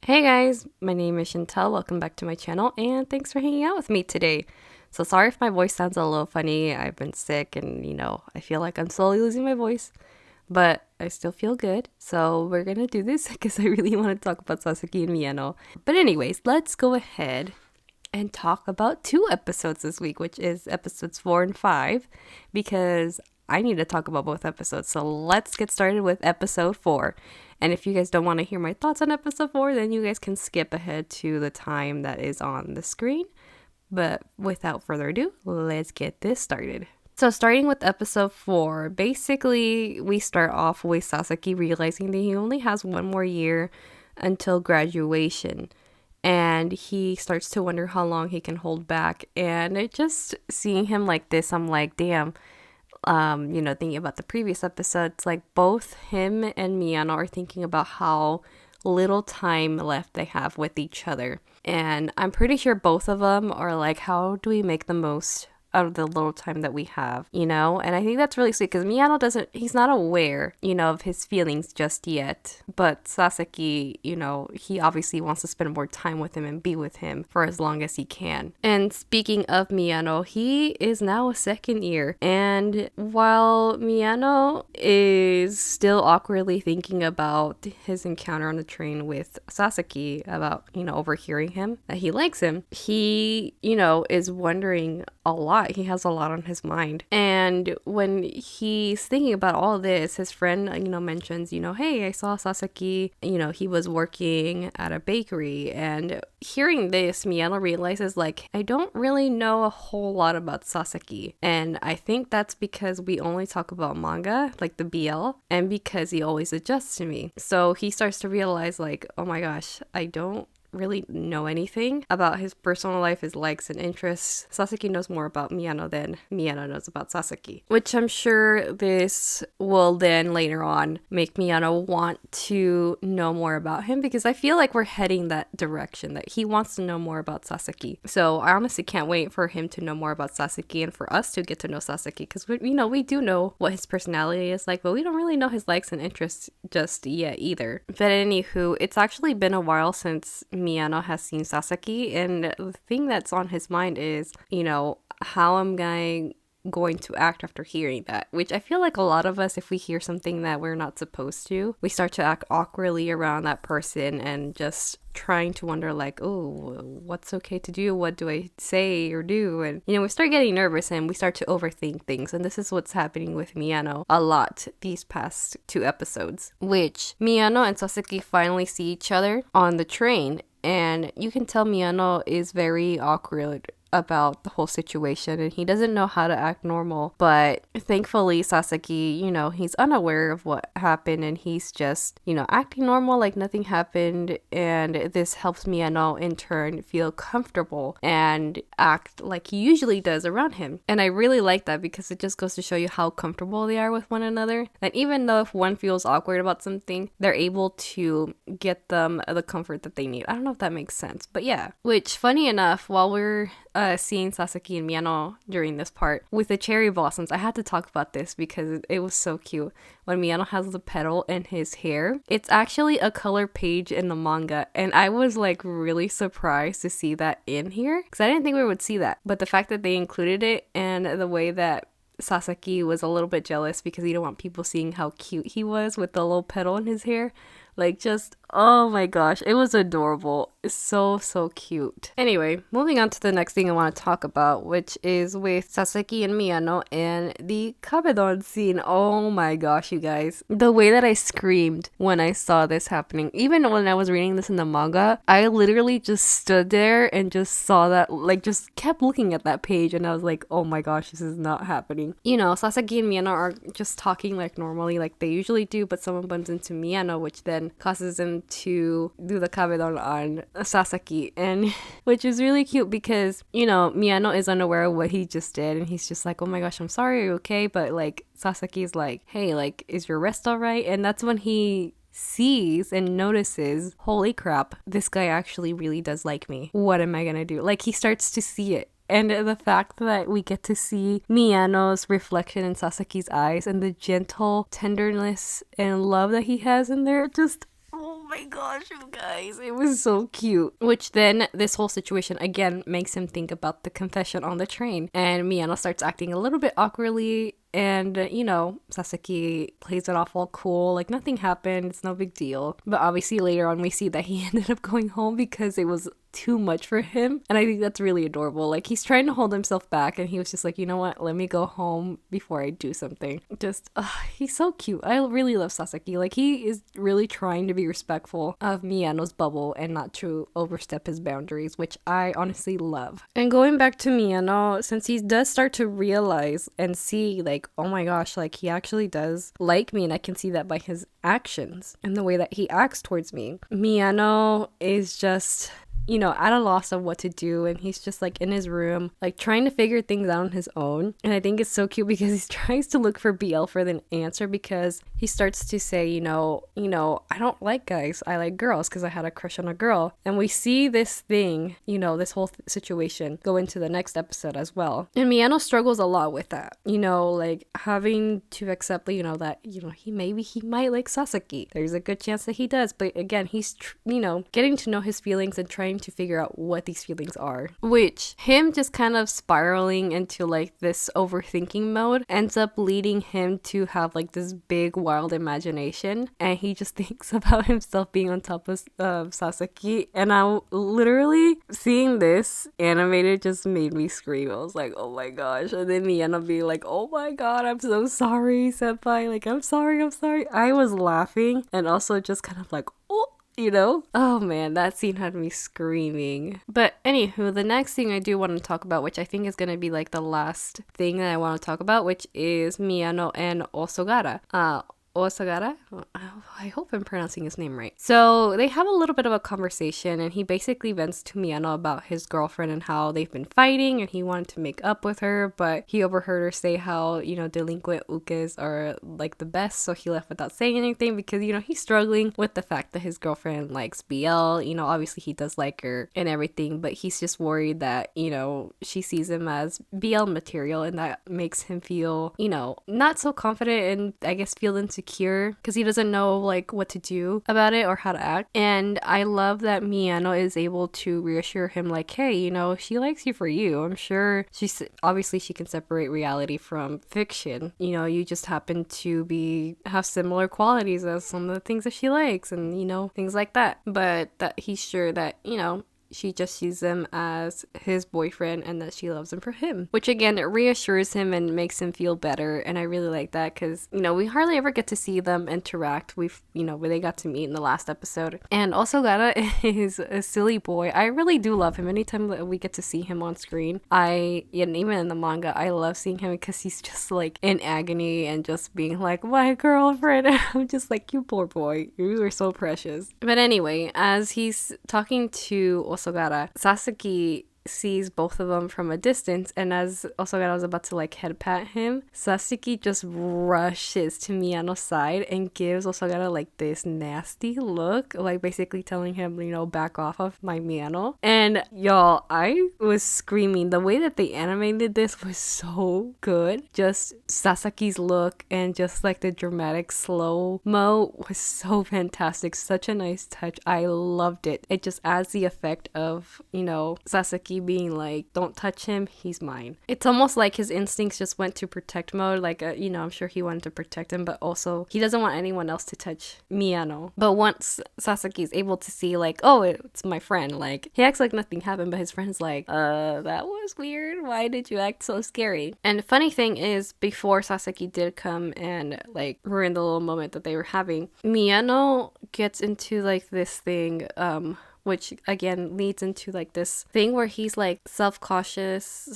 Hey guys, my name is Chantel. Welcome back to my channel and thanks for hanging out with me today. So sorry if my voice sounds a little funny. I've been sick and I feel like I'm slowly losing my voice, but I still feel good. So we're gonna do this because I really want to talk about Sasaki and Miyano. But anyways, let's go ahead and talk about two episodes this week, which is episodes 4 and 5, because I need to talk about both episodes. So let's get started with episode 4. And if you guys don't want to hear my thoughts on episode 4, then you guys can skip ahead to the time that is on the screen. But without further ado, let's get this started. So starting with episode 4, basically we start off with Sasaki realizing that he only has one more year until graduation. And he starts to wonder how long he can hold back. And just seeing him like this, I'm like, damn. Thinking about the previous episodes, like both him and Miyano are thinking about how little time left they have with each other. And I'm pretty sure both of them are like, how do we make the most out of the little time that we have, And I think that's really sweet because Miyano he's not aware, of his feelings just yet. But Sasaki, he obviously wants to spend more time with him and be with him for as long as he can. And speaking of Miyano, he is now a second year. And while Miyano is still awkwardly thinking about his encounter on the train with Sasaki, about, overhearing him, that he likes him, he, is wondering a lot. He has a lot on his mind. And when he's thinking about all this, his friend, mentions, hey, I saw Sasaki, he was working at a bakery. And hearing this, Miyano realizes, like, I don't really know a whole lot about Sasaki. And I think that's because we only talk about manga, like the BL, and because he always adjusts to me. So he starts to realize, like, oh my gosh, I don't really know anything about his personal life, his likes and interests. Sasaki knows more about Miyano than Miyano knows about Sasaki, which I'm sure this will then later on make Miyano want to know more about him, because I feel like we're heading that direction, that he wants to know more about Sasaki. So I honestly can't wait for him to know more about Sasaki and for us to get to know Sasaki, because we do know what his personality is like, but we don't really know his likes and interests just yet either. But anywho, it's actually been a while since Miyano has seen Sasaki, and the thing that's on his mind is, how am I going to act after hearing that? Which I feel like a lot of us, if we hear something that we're not supposed to, we start to act awkwardly around that person and just trying to wonder, like, oh, what's okay to do? What do I say or do? And, we start getting nervous and we start to overthink things. And this is what's happening with Miyano a lot these past 2 episodes, which Miyano and Sasaki finally see each other on the train. And you can tell Miyano is very awkward about the whole situation and he doesn't know how to act normal. But thankfully Sasaki, he's unaware of what happened and he's just, acting normal like nothing happened. And this helps Miyano in turn feel comfortable and act like he usually does around him. And I really like that because it just goes to show you how comfortable they are with one another. That even though if one feels awkward about something, they're able to get them the comfort that they need. I don't know if that makes sense, but yeah. Which, funny enough, while we're seeing Sasaki and Miyano during this part with the cherry blossoms, I had to talk about this because it was so cute. When Miyano has the petal in his hair, it's actually a color page in the manga, and I was like really surprised to see that in here because I didn't think we would see that. But the fact that they included it and the way that Sasaki was a little bit jealous because he didn't want people seeing how cute he was with the little petal in his hair, like, just, oh my gosh, it was adorable. It's so cute. Anyway, moving on to the next thing I want to talk about, which is with Sasaki and Miyano and the kabedon scene. Oh my gosh, you guys. The way that I screamed when I saw this happening, even when I was reading this in the manga, I literally just stood there and just saw that, like, just kept looking at that page and I was like, oh my gosh, this is not happening. Sasaki and Miyano are just talking like normally, like they usually do, but someone bumps into Miyano, which then causes him to do the kabedon on Sasaki, and which is really cute because Miyano is unaware of what he just did and he's just like, oh my gosh, I'm sorry, are you okay? But like Sasaki's like, hey, like, is your wrist all right? And that's when he sees and notices, holy crap, this guy actually really does like me. What am I gonna do? Like, he starts to see it. And the fact that we get to see Miyano's reflection in Sasaki's eyes and the gentle tenderness and love that he has in there, just, oh my gosh, you guys. It was so cute. Which then, this whole situation again makes him think about the confession on the train. And Miyano starts acting a little bit awkwardly. And, Sasaki plays it off all cool, like nothing happened, it's no big deal. But obviously later on we see that he ended up going home because it was too much for him. And I think that's really adorable. Like, he's trying to hold himself back and he was just like, you know what, let me go home before I do something. Just, he's so cute. I really love Sasaki. Like, he is really trying to be respectful of Miyano's bubble and not to overstep his boundaries, which I honestly love. And going back to Miyano, since he does start to realize and see, like, oh my gosh, like, he actually does like me, and I can see that by his actions and the way that he acts towards me. Miyano is just, at a loss of what to do, and he's just like in his room, like trying to figure things out on his own. And I think it's so cute because he tries to look for BL for the answer, because he starts to say, I don't like guys, I like girls, because I had a crush on a girl. And we see this thing, this whole situation go into the next episode as well. And Miyano struggles a lot with that, like having to accept, that, he might like Sasaki. There's a good chance that he does, but again, he's, getting to know his feelings and trying to figure out what these feelings are, which him just kind of spiraling into like this overthinking mode ends up leading him to have like this big wild imagination, and he just thinks about himself being on top of Sasaki. And I literally, seeing this animated just made me scream. I was like, oh my gosh. And then Miyano being like, oh my god, I'm so sorry, senpai, like I'm sorry. I was laughing and also just kind of like, oh man, that scene had me screaming. But anywho, the next thing I do want to talk about, which I think is going to be like the last thing that I want to talk about, which is Miyano and Osogara. Osagara? I hope I'm pronouncing his name right. So they have a little bit of a conversation, and he basically vents to Miyano about his girlfriend and how they've been fighting, and he wanted to make up with her, but he overheard her say how, delinquent ukes are like the best, so he left without saying anything because, he's struggling with the fact that his girlfriend likes BL. Obviously he does like her and everything, but he's just worried that, she sees him as BL material, and that makes him feel, not so confident and I guess feel insecure because he doesn't know like what to do about it or how to act. And I love that Miyano is able to reassure him like, hey, she likes you for you. I'm sure obviously she can separate reality from fiction. You just happen to have similar qualities as some of the things that she likes, and things like that. But that he's sure that she just sees him as his boyfriend and that she loves him for him, which again, it reassures him and makes him feel better. And I really like that because, we hardly ever get to see them interact. Where they got to meet in the last episode. And also Gara is a silly boy. I really do love him. Anytime that we get to see him on screen, and even in the manga, I love seeing him because he's just like in agony and just being like, my girlfriend. I'm just like, you poor boy. You are so precious. But anyway, as he's talking to Osogara, Sasaki sees both of them from a distance, and as Osogara was about to like head pat him, Sasaki just rushes to Miyano's side and gives Osogara like this nasty look, like basically telling him, back off of my Miyano. And y'all, I was screaming. The way that they animated this was so good. Just Sasaki's look and just like the dramatic slow-mo was so fantastic. Such a nice touch. I loved it. It just adds the effect of, Sasaki being like, don't touch him, he's mine. It's almost like his instincts just went to protect mode, like I'm sure he wanted to protect him, but also he doesn't want anyone else to touch Miyano. But once Sasaki is able to see like, oh, it's my friend, like he acts like nothing happened, but his friend's like, that was weird, why did you act so scary? And the funny thing is, before Sasaki did come and like ruin the little moment that they were having, Miyano gets into like this thing, which again leads into like this thing where he's like not self-cautious,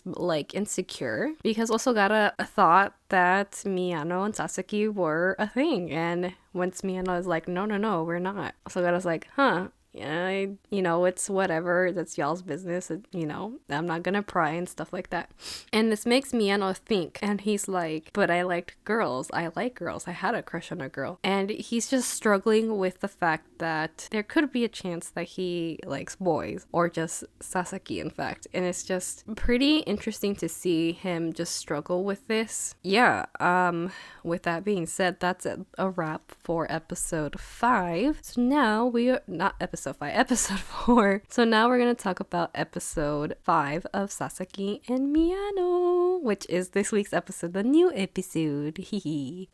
but like insecure, because Osogara thought that Miyano and Sasaki were a thing. And once Miyano is like, no, we're not, Osogara's like, huh, yeah, it's whatever. That's y'all's business. I'm not gonna pry and stuff like that. And this makes Miyano think. And he's like, but I liked girls. I like girls. I had a crush on a girl. And he's just struggling with the fact that there could be a chance that he likes boys, or just Sasaki, in fact. And it's just pretty interesting to see him just struggle with this. Yeah, with that being said, that's a wrap for episode 5. So now we are not episode 5, episode 4. So now we're gonna talk about episode 5 of Sasaki and Miyano, which is this week's episode, the new episode.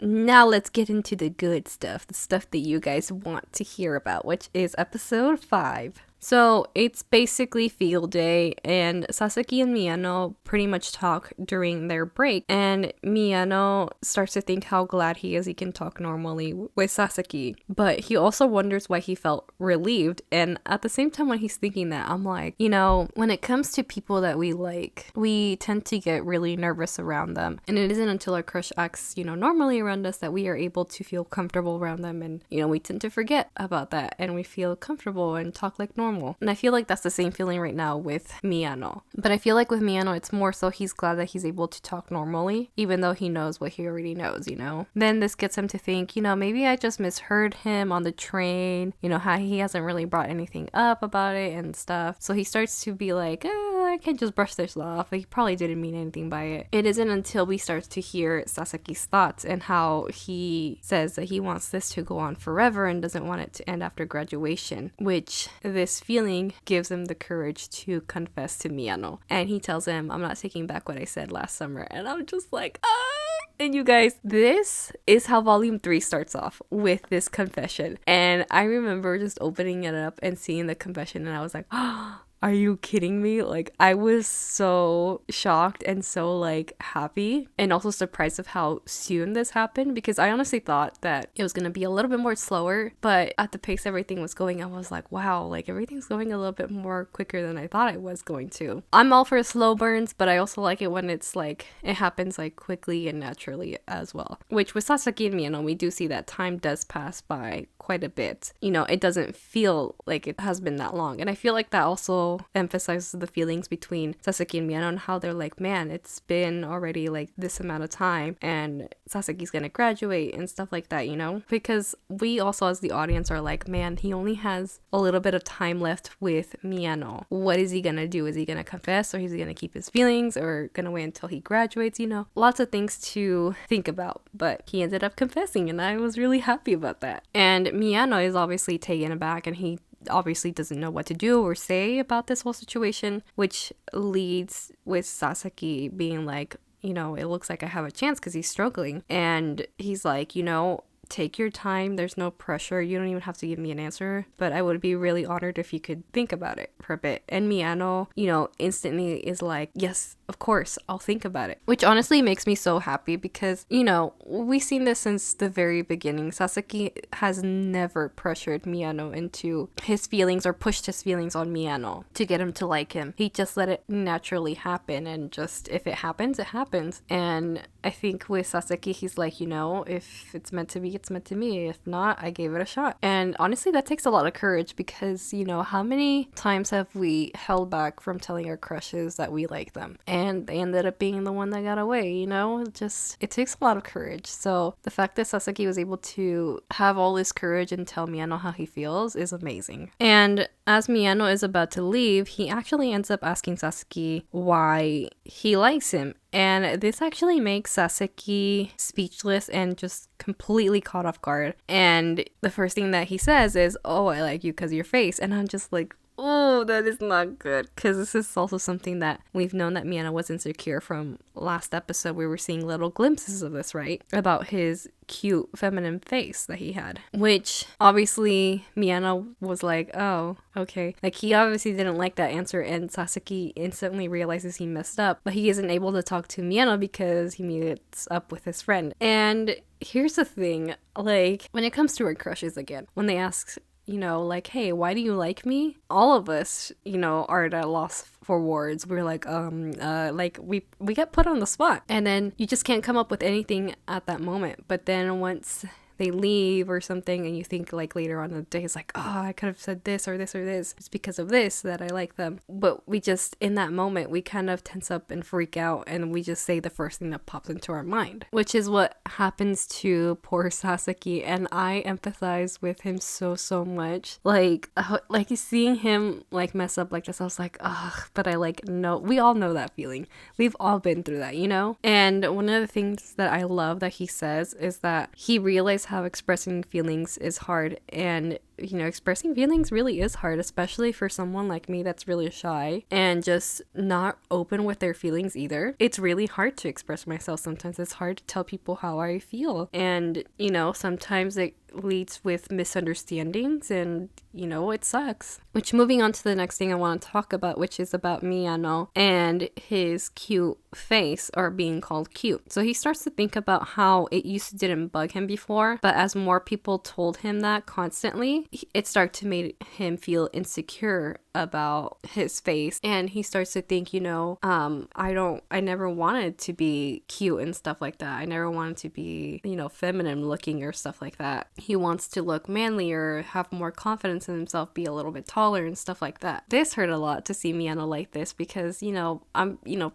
Now let's get into the good stuff, the stuff that you guys want to hear about, which is episode 5. So it's basically field day, and Sasaki and Miyano pretty much talk during their break, and Miyano starts to think how glad he is he can talk normally with Sasaki, but he also wonders why he felt relieved. And at the same time when he's thinking that, I'm like, when it comes to people that we like, we tend to get really nervous around them, and it isn't until our crush acts normally around us that we are able to feel comfortable around them, and we tend to forget about that, and we feel comfortable and talk like normal. And I feel like that's the same feeling right now with Miyano. But I feel like with Miyano, it's more so he's glad that he's able to talk normally, even though he knows what he already knows, Then this gets him to think, maybe I just misheard him on the train, how he hasn't really brought anything up about it and stuff. So he starts to be like, I can just brush this off. He probably didn't mean anything by it. It isn't until we start to hear Sasaki's thoughts and how he says that he wants this to go on forever and doesn't want it to end after graduation, which this feeling gives him the courage to confess to Miyano. And he tells him, I'm not taking back what I said last summer. And I'm just like, ah! And you guys, this is how volume 3 starts off, with this confession. And I remember just opening it up and seeing the confession, and I was like, oh, are you kidding me? Like, I was so shocked and so happy, and also surprised of how soon this happened, because I honestly thought that it was going to be a little bit more slower, but at the pace everything was going, I was like, wow, everything's going a little bit more quicker than I thought it was going to. I'm all for slow burns, but I also like it when it's it happens quickly and naturally as well, which with Sasaki and Miyano, we do see that time does pass by quite a bit. It doesn't feel like it has been that long, and I feel like that also emphasizes the feelings between Sasaki and Miyano and how they're like, man, it's been already this amount of time and Sasaki's gonna graduate and stuff like that, because we also as the audience are like, man, he only has a little bit of time left with Miyano. What is he gonna do? Is he gonna confess, or is he gonna keep his feelings, or gonna wait until he graduates? Lots of things to think about, but he ended up confessing, and I was really happy about that. And Miyano is obviously taken aback, and he obviously doesn't know what to do or say about this whole situation, which leads with Sasaki being like, it looks like I have a chance, because he's struggling. And he's like, take your time. There's no pressure. You don't even have to give me an answer, but I would be really honored if you could think about it for a bit. And Miyano, instantly is like, yes, of course, I'll think about it. Which honestly makes me so happy, because, we've seen this since the very beginning. Sasaki has never pressured Miyano into his feelings or pushed his feelings on Miyano to get him to like him. He just let it naturally happen, and just, if it happens, it happens. And I think with Sasaki, he's like, if it's meant to be, it's meant to be. If not, I gave it a shot. And honestly, that takes a lot of courage, because, how many times have we held back from telling our crushes that we like them, and they ended up being the one that got away? It takes a lot of courage. So the fact that Sasaki was able to have all this courage and tell Miyano how he feels is amazing. And as Miyano is about to leave, he actually ends up asking Sasaki why he likes him. And this actually makes Sasaki speechless and just completely caught off guard. And the first thing that he says is, oh, I like you because of your face. And I'm just like, oh, that is not good, because this is also something that we've known that Miyano was insecure from last episode. We were seeing little glimpses of this, right? About his cute feminine face that he had, which obviously Miyano was like, oh, okay. He obviously didn't like that answer, and Sasaki instantly realizes he messed up, but he isn't able to talk to Miyano because he meets up with his friend. And here's the thing, when it comes to our crushes again, when they ask, hey, why do you like me? All of us, are at a loss for words. We're like, we get put on the spot, and then you just can't come up with anything at that moment. But then once they leave or something, and you think like later on in the day, it's like, oh, I could have said this or this or this. It's because of this that I like them. But we just, in that moment, we kind of tense up and freak out, and we just say the first thing that pops into our mind, which is what happens to poor Sasaki. And I empathize with him so much. Like seeing him like mess up like this, I was like, ugh, but I like know, we all know that feeling. We've all been through that, you know? And one of the things that I love that he says is that he realized how expressing feelings is hard, and you know, expressing feelings really is hard, especially for someone like me that's really shy and just not open with their feelings either. It's really hard to express myself sometimes. It's hard to tell people how I feel. And, you know, sometimes it leads with misunderstandings, and you know, it sucks. Which, moving on to the next thing I want to talk about, which is about Miyano and his cute face, or being called cute. So he starts to think about how it used to didn't bug him before, but as more people told him that constantly, it started to make him feel insecure about his face. And he starts to think, you know, I never wanted to be cute and stuff like that. I never wanted to be, you know, feminine looking or stuff like that. He wants to look manlier, have more confidence in himself, be a little bit taller and stuff like that. This hurt a lot to see Miyano like this, because, you know,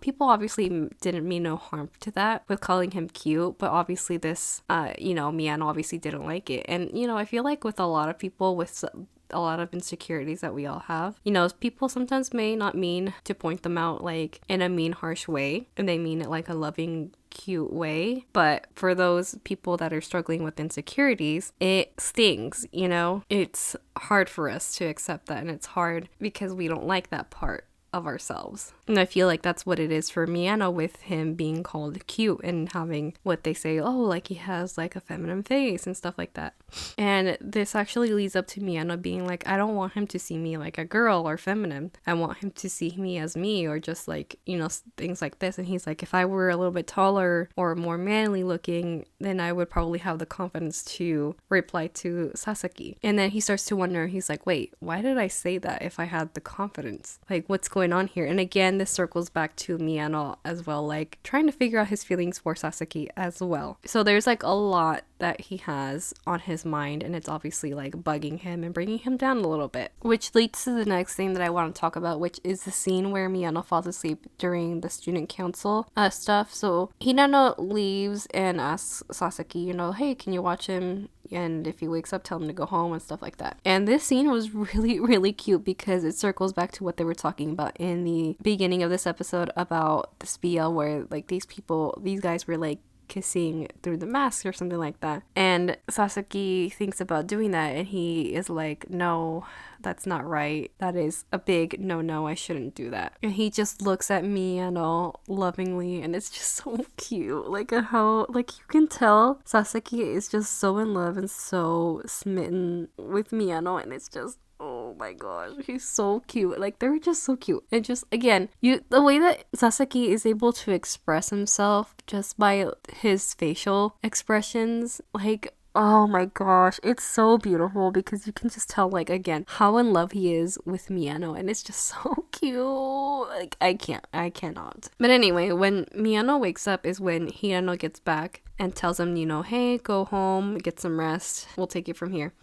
people obviously didn't mean no harm to that with calling him cute, but obviously this, you know, Miyano obviously didn't like it. And, you know, I feel like with a lot of people with a lot of insecurities that we all have, you know, people sometimes may not mean to point them out like in a mean, harsh way, and they mean it like a loving, cute way. But for those people that are struggling with insecurities, it stings, you know? It's hard for us to accept that, and it's hard because we don't like that part of ourselves. And I feel like that's what it is for Miyano, with him being called cute and having what they say, oh, like he has like a feminine face and stuff like that. And this actually leads up to Miyano being like, I don't want him to see me like a girl or feminine. I want him to see me as me, or just like, you know, things like this. And he's like, if I were a little bit taller or more manly looking, then I would probably have the confidence to reply to Sasaki. And then he starts to wonder, he's like, wait, why did I say that if I had the confidence? Like, what's going on here? And again, this circles back to Miyano as well, like trying to figure out his feelings for Sasaki as well. So there's like a lot that he has on his mind, and it's obviously like bugging him and bringing him down a little bit, which leads to the next thing that I want to talk about, which is the scene where Miyano falls asleep during the student council stuff. So Hinano leaves and asks Sasaki, you know, hey, can you watch him? And if he wakes up, tell him to go home and stuff like that. And this scene was really cute, because it circles back to what they were talking about in the beginning of this episode about the SPL, where like these guys were like kissing through the mask or something like that. And Sasaki thinks about doing that, and he is like, no, that's not right. That is a big no, I shouldn't do that. And he just looks at Miyano lovingly, and it's just so cute. Like how, like you can tell Sasaki is just so in love and so smitten with Miyano, and it's just, oh my gosh, he's so cute. Like, they're just so cute. And just, again, the way that Sasaki is able to express himself just by his facial expressions, like, oh my gosh, it's so beautiful, because you can just tell, like, again, how in love he is with Miyano, and it's just so cute. Like, I cannot. But anyway, when Miyano wakes up is when Hirano gets back and tells him, you know, hey, go home, get some rest. We'll take it from here.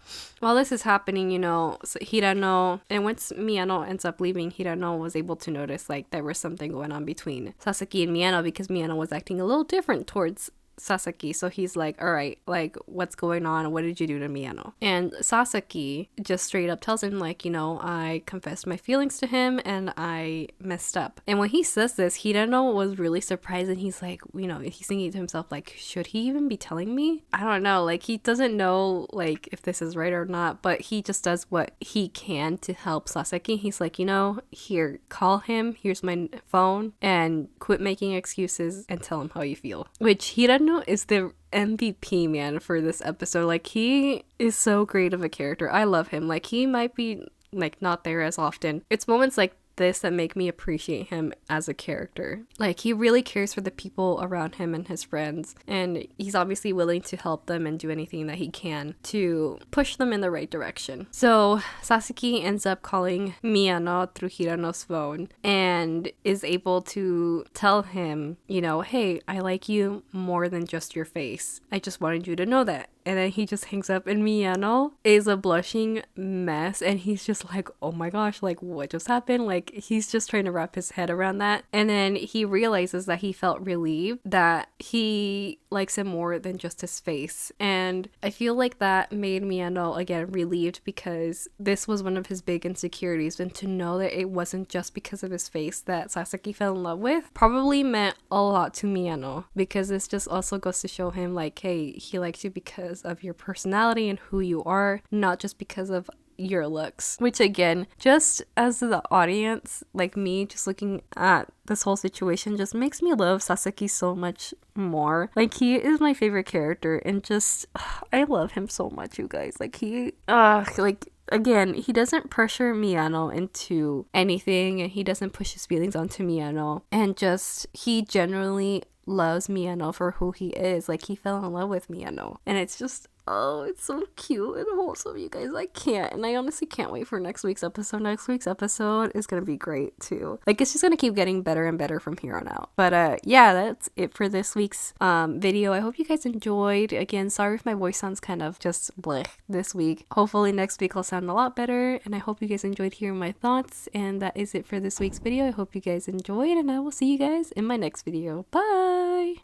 While this is happening, you know, Hirano, and once Miyano ends up leaving, Hirano was able to notice, like, there was something going on between Sasaki and Miyano, because Miyano was acting a little different towards Sasaki. So he's like, all right, like, what's going on? What did you do to Miyano? And Sasaki just straight up tells him, like, you know, I confessed my feelings to him and I messed up. And when he says this, Hirano was really surprised, and he's like, you know, he's thinking to himself, like, should he even be telling me? I don't know, like, he doesn't know, like, if this is right or not, but he just does what he can to help Sasaki. He's like, you know, here, call him, here's my phone, and quit making excuses and tell him how you feel. Which Hirano is the MVP, man, for this episode. Like, he is so great of a character. I love him. Like, he might be, like, not there as often. It's moments like this that make me appreciate him as a character. Like, he really cares for the people around him and his friends, and he's obviously willing to help them and do anything that he can to push them in the right direction. So Sasaki ends up calling Miyano through Hirano's phone and is able to tell him, you know, hey, I like you more than just your face. I just wanted you to know that. and then he just hangs up, and Miyano is a blushing mess, and he's just like, oh my gosh, like what just happened? Like he's just trying to wrap his head around that, and then he realizes that he felt relieved that he likes him more than just his face. And I feel like that made Miyano again relieved, because this was one of his big insecurities, and to know that it wasn't just because of his face that Sasaki fell in love with probably meant a lot to Miyano, because this just also goes to show him like, hey, he likes you because of your personality and who you are, not just because of your looks. Which again, just as the audience, like me, just looking at this whole situation just makes me love Sasaki so much more. Like he is my favorite character, and just I love him so much, you guys. Like he like again, he doesn't pressure Miyano into anything, and he doesn't push his feelings onto Miyano, and just he generally loves Miyano for who he is. Like he fell in love with Miyano, and it's just, oh, it's so cute and wholesome, you guys. I can't. And I honestly can't wait for next week's episode. Next week's episode is going to be great too. Like it's just going to keep getting better and better from here on out. But yeah, that's it for this week's video. I hope you guys enjoyed. Again, sorry if my voice sounds kind of just bleh this week. Hopefully next week I'll sound a lot better. And I hope you guys enjoyed hearing my thoughts. And that is it for this week's video. I hope you guys enjoyed, and I will see you guys in my next video. Bye!